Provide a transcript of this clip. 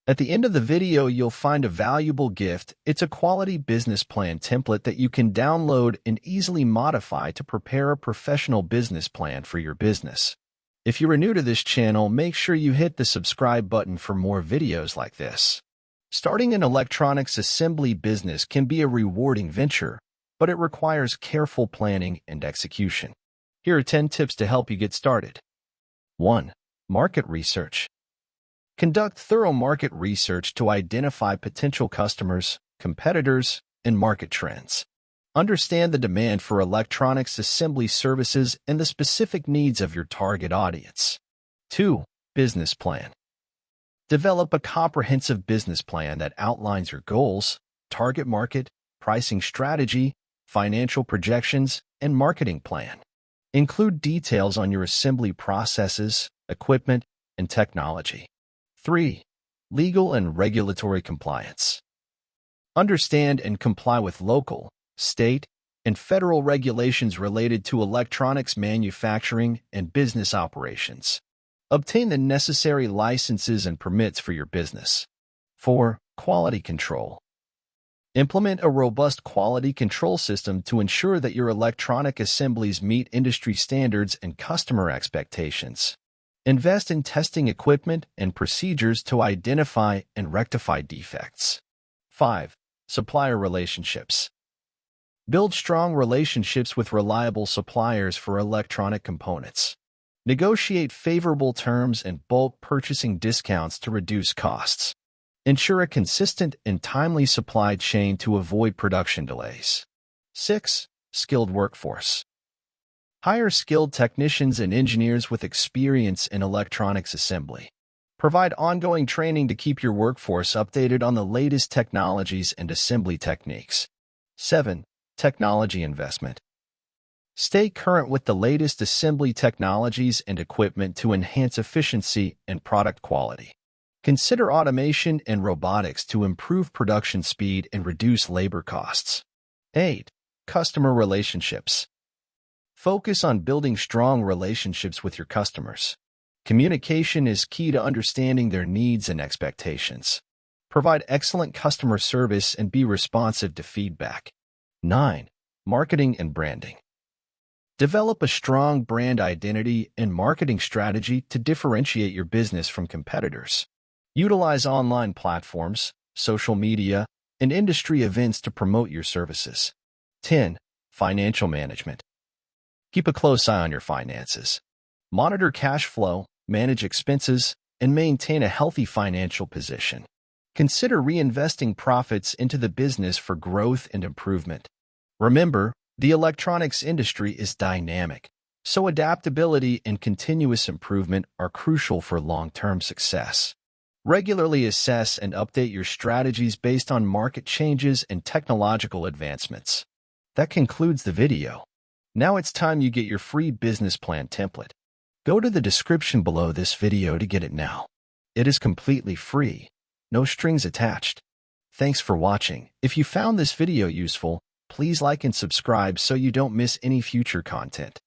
At the end of the video, you'll find a valuable gift. It's a quality business plan template that you can download and easily modify to prepare a professional business plan for your business. If you are new to this channel, make sure you hit the subscribe button for more videos like this. Starting an electronics assembly business can be a rewarding venture, but it requires careful planning and execution. Here are 10 tips to help you get started. 1. Market research. Conduct thorough market research to identify potential customers, competitors, and market trends. Understand the demand for electronics assembly services and the specific needs of your target audience. 2. Business plan. Develop a comprehensive business plan that outlines your goals, target market, pricing strategy, financial projections, and marketing plan. Include details on your assembly processes, equipment, and technology. 3. Legal and regulatory compliance. Understand and comply with local, state, and federal regulations related to electronics manufacturing and business operations. Obtain the necessary licenses and permits for your business. 4. Quality control. Implement a robust quality control system to ensure that your electronic assemblies meet industry standards and customer expectations. Invest in testing equipment and procedures to identify and rectify defects. 5. Supplier relationships. Build strong relationships with reliable suppliers for electronic components. Negotiate favorable terms and bulk purchasing discounts to reduce costs. Ensure a consistent and timely supply chain to avoid production delays. 6. Skilled workforce. Hire skilled technicians and engineers with experience in electronics assembly. Provide ongoing training to keep your workforce updated on the latest technologies and assembly techniques. 7. Technology investment. Stay current with the latest assembly technologies and equipment to enhance efficiency and product quality. Consider automation and robotics to improve production speed and reduce labor costs. 8. Customer relationships. Focus on building strong relationships with your customers. Communication is key to understanding their needs and expectations. Provide excellent customer service and be responsive to feedback. 9. Marketing and branding. Develop a strong brand identity and marketing strategy to differentiate your business from competitors. Utilize online platforms, social media, and industry events to promote your services. 10. Financial management. Keep a close eye on your finances. Monitor cash flow, manage expenses, and maintain a healthy financial position. Consider reinvesting profits into the business for growth and improvement. Remember, the electronics industry is dynamic, so adaptability and continuous improvement are crucial for long-term success. Regularly assess and update your strategies based on market changes and technological advancements. That concludes the video. Now it's time you get your free business plan template. Go to the description below this video to get it now. It is completely free, no strings attached. Thanks for watching. If you found this video useful, please like and subscribe so you don't miss any future content.